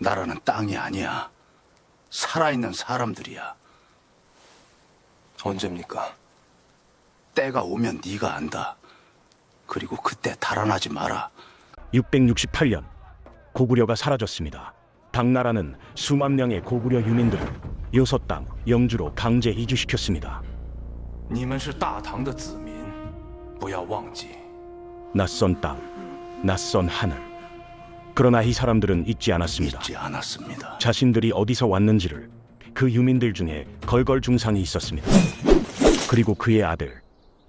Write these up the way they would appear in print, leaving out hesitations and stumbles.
나라는 땅이 아니야. 살아있는 사람들이야. 언제입니까? 때가 오면 네가 안다. 그리고 그때 달아나지 마라. 668년 고구려가 사라졌습니다. 당나라는 수만 명의 고구려 유민들을 요소 땅 영주로 강제 이주시켰습니다. 你们是大唐的子民，不要忘记。 낯선 땅, 낯선 하늘. 그러나 이 사람들은 잊지 않았습니다. 잊지 않았습니다. 자신들이 어디서 왔는지를. 그 유민들 중에 걸걸중상이 있었습니다. 그리고 그의 아들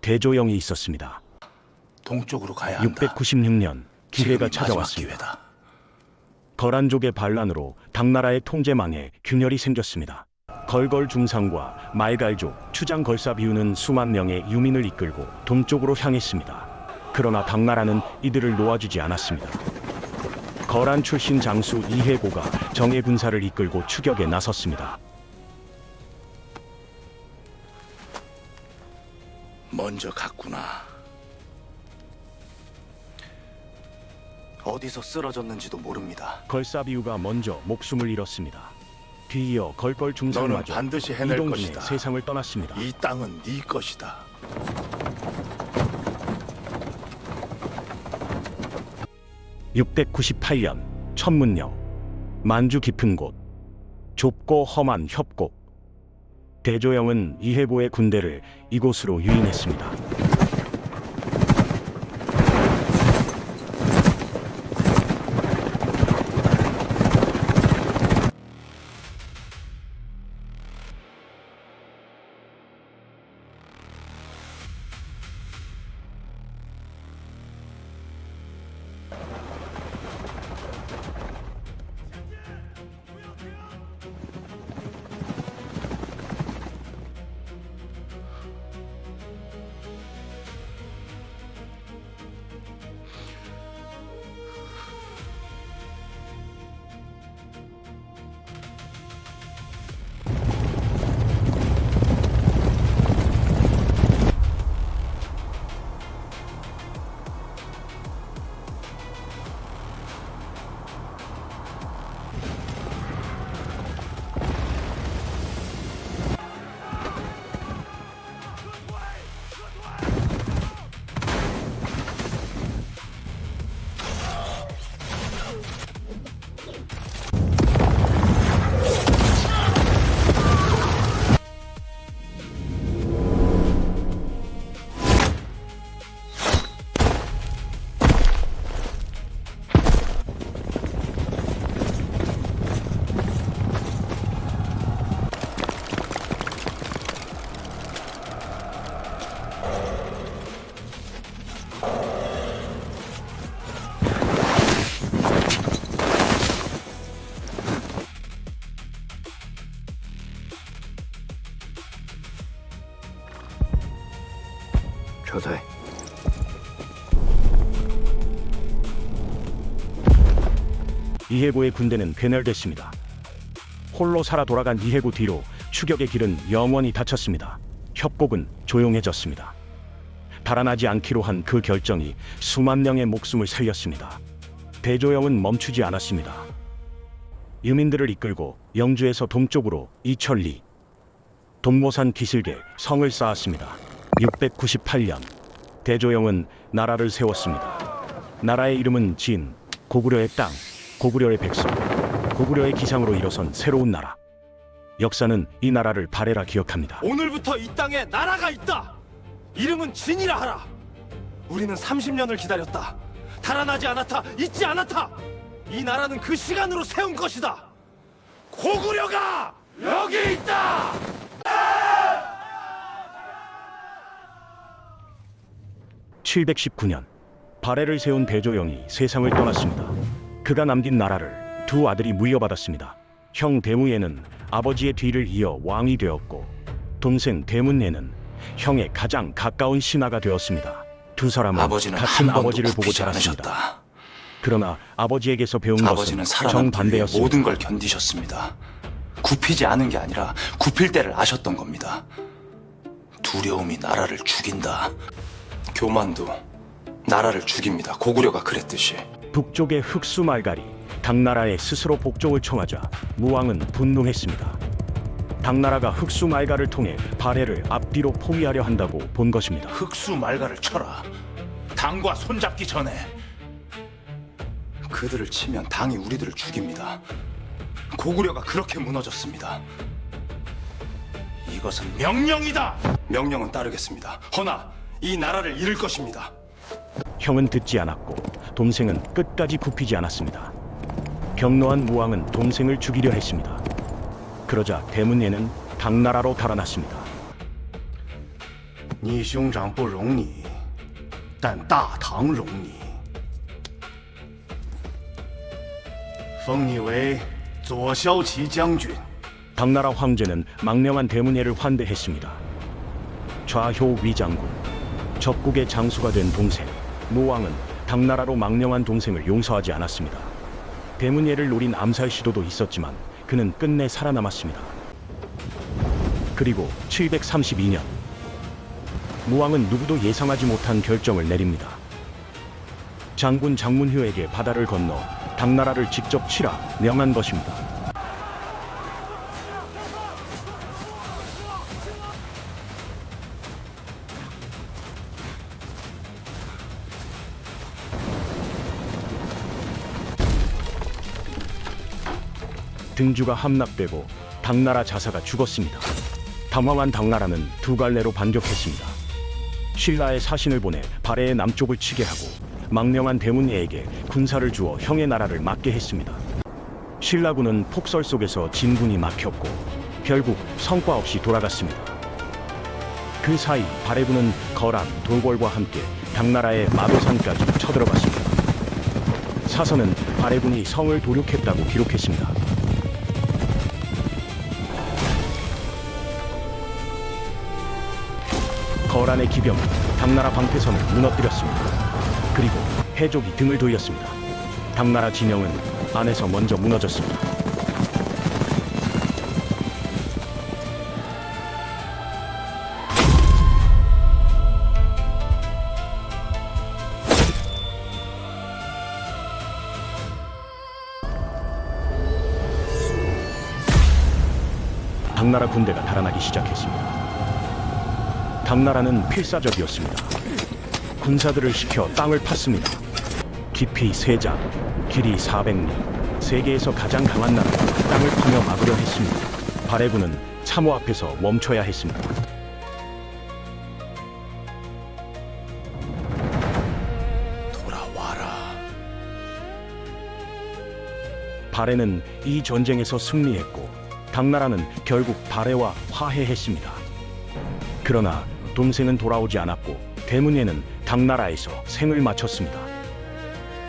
대조영이 있었습니다. 동쪽으로 가야 한다. 696년 기회가 지금이 마지막 찾아왔습니다. 기회다. 거란족의 반란으로 당나라의 통제망에 균열이 생겼습니다. 걸걸중상과 말갈족, 추장걸사비우는 수만 명의 유민을 이끌고 동쪽으로 향했습니다. 그러나 당나라는 이들을 놓아주지 않았습니다. 거란 출신 장수 이해고가 정예 군사를 이끌고 추격에 나섰습니다. 먼저 갔구나. 어디서 쓰러졌는지도 모릅니다. 걸사비우가 먼저 목숨을 잃었습니다. 뒤이어 너는 걸걸중상마저 반드시 해낼 이동 중에 것이다. 세상을 떠났습니다. 이 땅은 네 것이다. (698년) 천문여. 만주 깊은 곳, 좁고 험한 협곡. 대조영은 이해보의 군대를 이곳으로 유인했습니다. 교대. 이해고의 군대는 괴멸됐습니다. 홀로 살아 돌아간 이해고 뒤로 추격의 길은 영원히 닫혔습니다. 협곡은 조용해졌습니다. 달아나지 않기로 한 그 결정이 수만 명의 목숨을 살렸습니다. 대조영은 멈추지 않았습니다. 유민들을 이끌고 영주에서 동쪽으로 이천리, 돈모산 기슭에 성을 쌓았습니다. 698년 대조영은 나라를 세웠습니다. 나라의 이름은 진, 고구려의 땅, 고구려의 백성, 고구려의 기상으로 일어선 새로운 나라. 역사는 이 나라를 발해라 기억합니다. 오늘부터 이 땅에 나라가 있다. 이름은 진이라 하라. 우리는 30년을 기다렸다. 달아나지 않았다. 잊지 않았다. 이 나라는 그 시간으로 세운 것이다. 고구려가 여기 있다. 719년 발해를 세운 대조영이 세상을 떠났습니다. 그가 남긴 나라를 두 아들이 물려받았습니다. 형 대무예는 아버지의 뒤를 이어 왕이 되었고, 동생 대문예는 형의 가장 가까운 신하가 되었습니다. 두 사람은 아버지는 같은 한 번도 아버지를 보고 굽히지 자랐습니다. 않으셨다. 그러나 아버지에게서 배운 아버지는 것은 살아남기 위해 정반대였습니다. 모든 걸 견디셨습니다. 굽히지 않은 게 아니라 굽힐 때를 아셨던 겁니다. 두려움이 나라를 죽인다. 교만도 나라를 죽입니다. 고구려가 그랬듯이. 북쪽의 흑수말갈이 당나라에 스스로 복종을 청하자 무왕은 분노했습니다. 당나라가 흑수 말가를 통해 발해를 앞뒤로 포위하려 한다고 본 것입니다. 흑수 말가를 쳐라. 당과 손잡기 전에. 그들을 치면 당이 우리들을 죽입니다. 고구려가 그렇게 무너졌습니다. 이것은 명령이다. 명령은 따르겠습니다. 허나 이 나라를 잃을 것입니다. 형은 듣지 않았고 동생은 끝까지 굽히지 않았습니다. 격노한 무왕은 동생을 죽이려 했습니다. 그러자 대문예는 당나라로 달아났습니다. 你兄长不容你，但大唐容你，封你为左骁骑将军。 당나라 황제는 망명한 대문예를 환대했습니다. 좌효 위장군, 적국의 장수가 된 동생 무왕은 당나라로 망명한 동생을 용서하지 않았습니다. 대문예를 노린 암살 시도도 있었지만 그는 끝내 살아남았습니다. 그리고 732년 무왕은 누구도 예상하지 못한 결정을 내립니다. 장군 장문휴에게 바다를 건너 당나라를 직접 치라 명한 것입니다. 등주가 함락되고 당나라 자사가 죽었습니다. 당황한 당나라는 두 갈래로 반격했습니다. 신라의 사신을 보내 발해의 남쪽을 치게 하고 망명한 대문예에게 군사를 주어 형의 나라를 맡게 했습니다. 신라군은 폭설 속에서 진군이 막혔고 결국 성과 없이 돌아갔습니다. 그 사이 발해군은 거란, 돌궐과 함께 당나라의 마도산까지 쳐들어갔습니다. 사서는 발해군이 성을 도륙했다고 기록했습니다. 거란의 기병이 당나라 방패선을 무너뜨렸습니다. 그리고 해족이 등을 돌렸습니다. 당나라 진영은 안에서 먼저 무너졌습니다. 당나라 군대가 달아나기 시작했습니다. 당나라는 필사적이었습니다. 군사들을 시켜 땅을 팠습니다. 깊이 3장, 길이 400리, 세계에서 가장 강한 나라가 땅을 파며 막으려 했습니다. 발해군은 참호 앞에서 멈춰야 했습니다. 돌아와라. 발해는 이 전쟁에서 승리했고 당나라는 결국 발해와 화해했습니다. 그러나 동생은 돌아오지 않았고 대문예는 당나라에서 생을 마쳤습니다.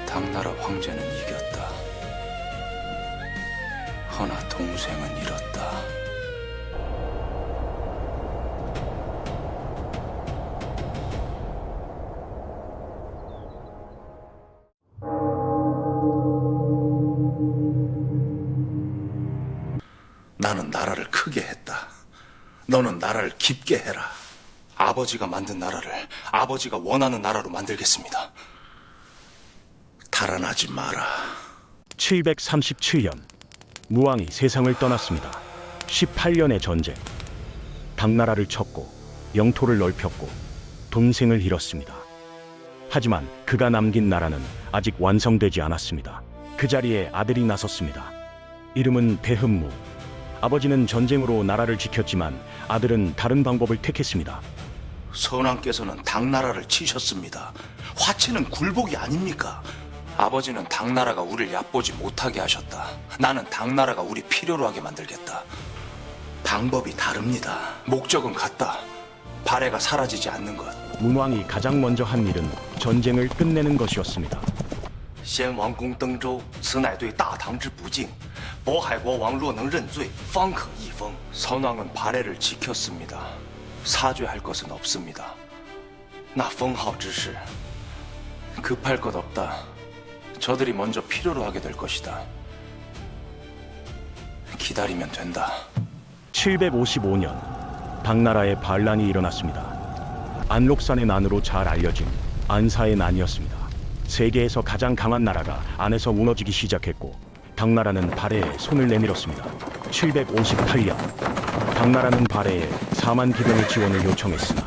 당나라 황제는 이겼다. 허나 동생은 잃었다. 나는 나라를 크게 했다. 너는 나라를 깊게 해라. 아버지가 만든 나라를 아버지가 원하는 나라로 만들겠습니다. 달아나지 마라. 737년 무왕이 세상을 떠났습니다. 18년의 전쟁. 당나라를 쳤고 영토를 넓혔고 동생을 잃었습니다. 하지만 그가 남긴 나라는 아직 완성되지 않았습니다. 그 자리에 아들이 나섰습니다. 이름은 대흠무. 아버지는 전쟁으로 나라를 지켰지만 아들은 다른 방법을 택했습니다. 선왕께서는 당나라를 치셨습니다. 화치는 굴복이 아닙니까? 아버지는 당나라가 우리를 얕보지 못하게 하셨다. 나는 당나라가 우리 필요로 하게 만들겠다. 방법이 다릅니다. 목적은 같다. 발해가 사라지지 않는 것. 문왕이 가장 먼저 한 일은 전쟁을 끝내는 것이었습니다. 先王公登州，此乃对大唐之不敬。渤海国王若能认罪，方可一封。 선왕은 발해를 지켰습니다. 사죄할 것은 없습니다. 那封号之事， 급할 것 없다. 저들이 먼저 필요로 하게 될 것이다. 기다리면 된다. 755년 당나라에 반란이 일어났습니다. 안록산의 난으로 잘 알려진 안사의 난이었습니다. 세계에서 가장 강한 나라가 안에서 무너지기 시작했고 당나라는 발해에 손을 내밀었습니다. 758년 당나라는 발해에 4만 기병의 지원을 요청했으나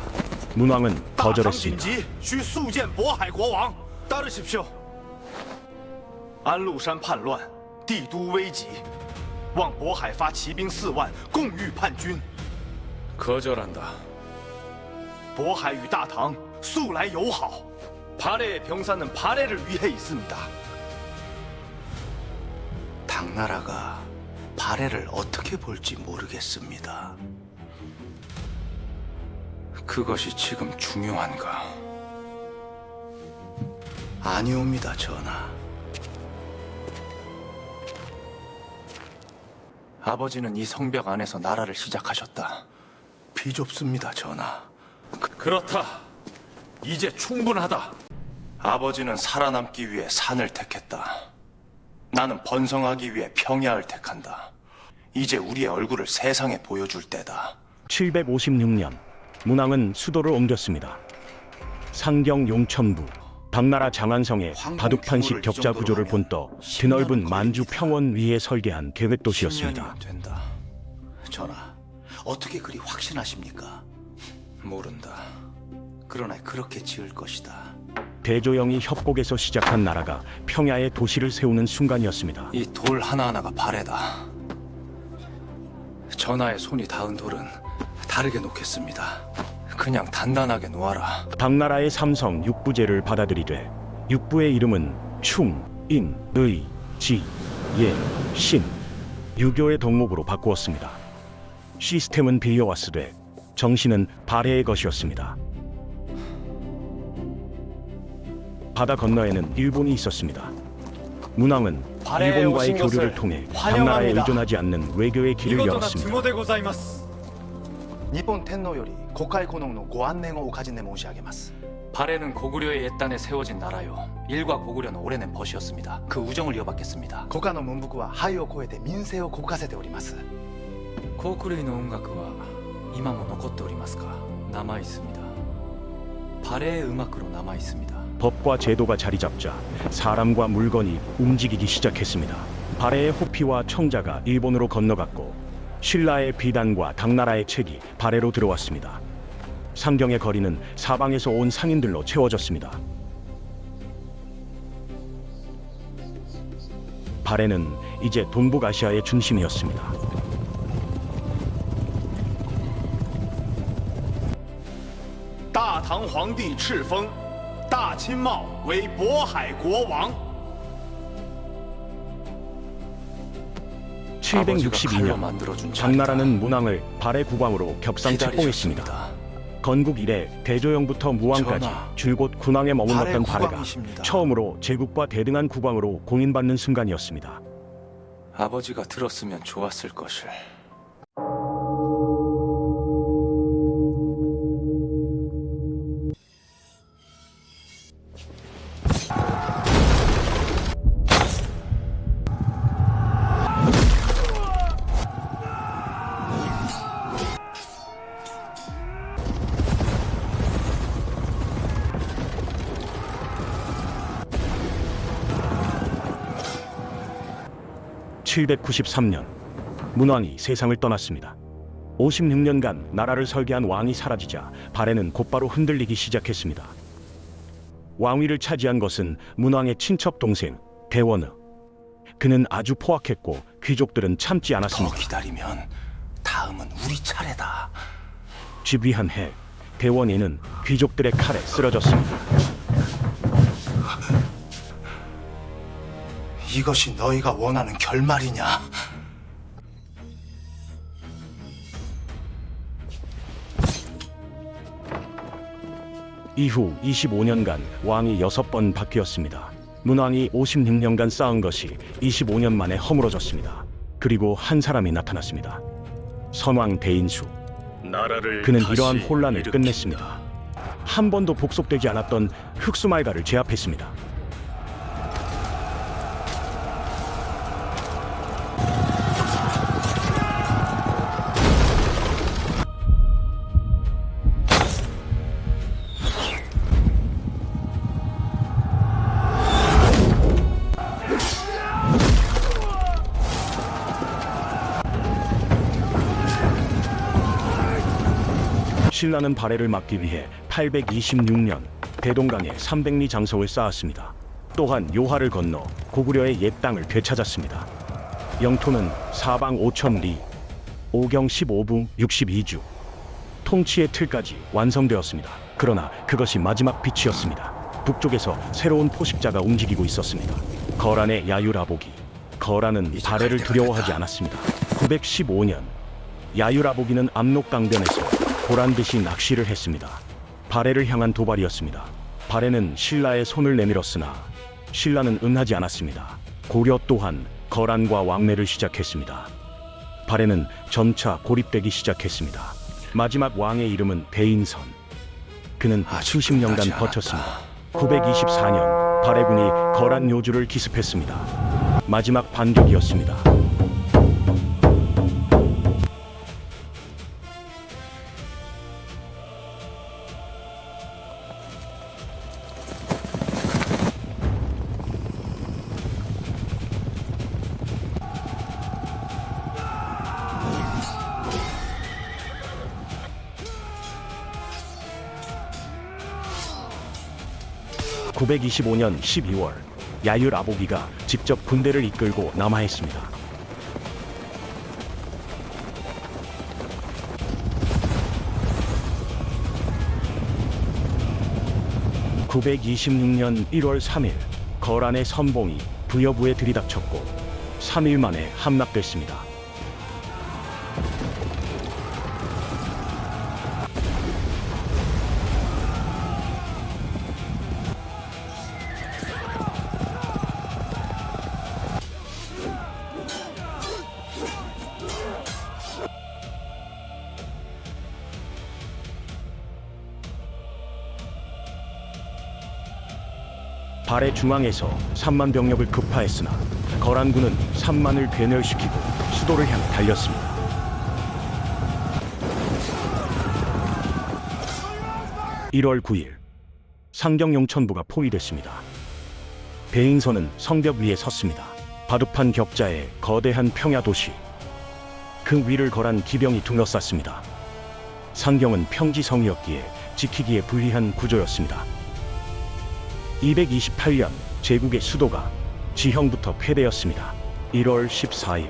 문왕은 거절했습니다. 需速见渤海国王。 따르십시오. 安禄山叛乱，帝都危急，望渤海发骑兵4万，共御叛军。 거절한다. 渤海与大唐素来友好， 발해의 병사는 발해를 위해 있습니다. 당나라가 발해를 어떻게 볼지 모르겠습니다. 그것이 지금 중요한가? 아니옵니다, 전하. 아버지는 이 성벽 안에서 나라를 시작하셨다. 비좁습니다, 전하. 그렇다. 이제 충분하다. 아버지는 살아남기 위해 산을 택했다. 나는 번성하기 위해 평야를 택한다. 이제 우리의 얼굴을 세상에 보여줄 때다. 756년 문왕은 수도를 옮겼습니다. 상경 용천부 당나라 장안성의 바둑판식 격자 구조를 본떠 드넓은 만주 평원 위에 설계한 계획 도시였습니다. 10년이면 된다. 전하, 어떻게 그리 확신하십니까? 모른다. 그러나 그렇게 지을 것이다. 대조영이 협곡에서 시작한 나라가 평야에 도시를 세우는 순간이었습니다. 이 돌 하나하나가 발해다. 전하의 손이 닿은 돌은 다르게 놓겠습니다. 그냥 단단하게 놓아라. 당나라의 삼성 육부제를 받아들이되 육부의 이름은 충, 인, 의, 지, 예, 신, 유교의 덕목으로 바꾸었습니다. 시스템은 비어왔으되 정신은 발해의 것이었습니다. 바다 건너에는 일본이 있었습니다. 문왕은 발해에 일본과의 오신 교류를 것을 통해 환영합니다. 당나라에 의존하지 않는 외교의 길을 見事な 열었습니다. 都合でございます。日本天皇より国会好のご案内をおかじね申し上げます。 발해는 고구려의 옛단에 세워진 나라요. 일과 고구려는 오래된 벗이었습니다. 그 우정을 이어받겠습니다. 国家の文福は藩を超えて民生をこかせております。航空類の音楽は今も残っておりますか? 남아 있습니다. 발해의 음악으로 남아 있습니다. 법과 제도가 자리잡자 사람과 물건이 움직이기 시작했습니다. 발해의 호피와 청자가 일본으로 건너갔고 신라의 비단과 당나라의 책이 발해로 들어왔습니다. 상경의 거리는 사방에서 온 상인들로 채워졌습니다. 발해는 이제 동북아시아의 중심이었습니다. 大唐皇帝敕封大亲茂为渤海国王。 762년 당나라는 문왕을 발해 국왕으로 격상 책봉했습니다. 건국 이래 대조영부터 무왕까지 전하, 줄곧 군왕에 머물렀던 발해 발해가 국왕이십니다. 처음으로 제국과 대등한 국왕으로 공인받는 순간이었습니다. 아버지가 들었으면 좋았을 것을. (793년) 문왕이 세상을 떠났습니다. 56년간 나라를 설계한 왕이 사라지자 발해는 곧바로 흔들리기 시작했습니다. 왕위를 차지한 것은 문왕의 친척 동생 대원의. 그는 아주 포악했고 귀족들은 참지 더 않았습니다. 기다리면 다음은 우리 차례다. 집위한 해 대원이는 귀족들의 칼에 쓰러졌습니다. 이것이 너희가 원하는 결말이냐? 이후 25년간 왕이 6번 바뀌었습니다. 문왕이 56년간 쌓은 것이 25년 만에 허물어졌습니다. 그리고 한 사람이 나타났습니다. 선왕 대인수. 그는 이러한 혼란을 끝냈습니다. 한 번도 복속되지 않았던 흑수말가를 제압했습니다. 신라는 발해를 막기 위해 826년 대동강에 300리 장성을 쌓았습니다. 또한 요하를 건너 고구려의 옛 땅을 되찾았습니다. 영토는 사방 5,000리, 오경 15부 62주, 통치의 틀까지 완성되었습니다. 그러나 그것이 마지막 빛이었습니다. 북쪽에서 새로운 포식자가 움직이고 있었습니다. 거란의 야유라복이. 거란은 발해를 두려워하지 않았습니다. 915년 야유라복이는 압록강변에서 보란듯이 낚시를 했습니다. 발해를 향한 도발이었습니다. 발해는 신라의 손을 내밀었으나 신라는 응하지 않았습니다. 고려 또한 거란과 왕래를 시작했습니다. 발해는 점차 고립되기 시작했습니다. 마지막 왕의 이름은 배인선. 그는 수십 년간 버텼습니다. 924년 발해군이 거란 요주를 기습했습니다. 마지막 반격이었습니다. (925년 12월) 야유라복이가 직접 군대를 이끌고 남하했습니다. (926년 1월 3일) 거란의 선봉이 부여부에 들이닥쳤고 3일 만에 함락됐습니다. 발해 중앙에서 3만 병력을 급파했으나 거란군은 3만을 괴멸시키고 수도를 향해 달렸습니다. (1월 9일) 상경용천부가 포위됐습니다. 배인선은 성벽 위에 섰습니다. 바둑판 격자에 거대한 평야 도시, 그 위를 거란 기병이 둘러쌌습니다. 상경은 평지성이었기에 지키기에 불리한 구조였습니다. 228년 제국의 수도가 지형부터 폐되었습니다. 1월 14일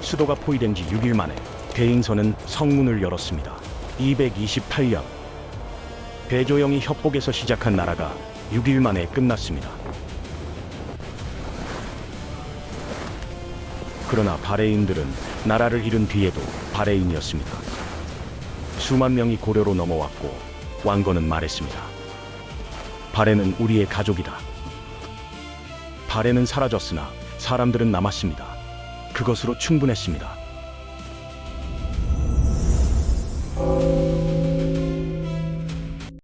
수도가 포위된 지 6일 만에 배인선은 성문을 열었습니다. 228년 배조영이 협곡에서 시작한 나라가 6일 만에 끝났습니다. 그러나 발해인들은 나라를 잃은 뒤에도 발해인이었습니다. 수만 명이 고려로 넘어왔고 왕건은 말했습니다. 발해는 우리의 가족이다. 발해는 사라졌으나 사람들은 남았습니다. 그것으로 충분했습니다.